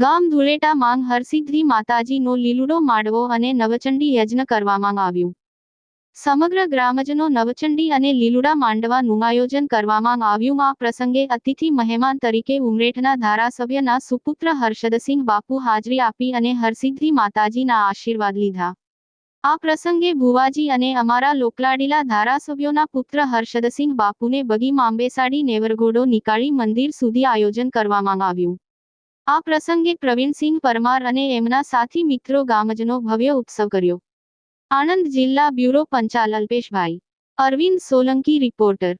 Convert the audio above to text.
ગામ ધુળેટા માંગ હરસિદ્ધિ માતાજીનો લીલુડો માંડવો અને નવચંડી યજ્ઞ કરવામાં આવ્યું. સમગ્ર ગ્રામજનો નવચંડી અને લીલુડા માંડવાનું આયોજન કરવામાં આવ્યું. આ પ્રસંગે અતિથિ મહેમાન તરીકે ઉમરેઠના ધારાસભ્યના સુપુત્ર હર્ષદસિંહ બાપુ હાજરી આપી અને હરસિદ્ધિ માતાજીના આશીર્વાદ લીધા. આ પ્રસંગે ભુવાજી અને અમારા લોકલાડીલા ધારાસભ્યોના પુત્ર હર્ષદસિંહ બાપુને બગી માંબેસાડી નેવરઘોડો નીકાળી મંદિર સુધી આયોજન કરવામાં આવ્યું. આ પ્રસંગે પ્રવીણસિંહ પરમાર અને એમના સાથી મિત્રો ગામજનો ભવ્ય ઉત્સવ કર્યો. આણંદ જિલ્લા બ્યુરો પંચાલ અલ્પેશભાઈ અરવિંદ સોલંકી રિપોર્ટર.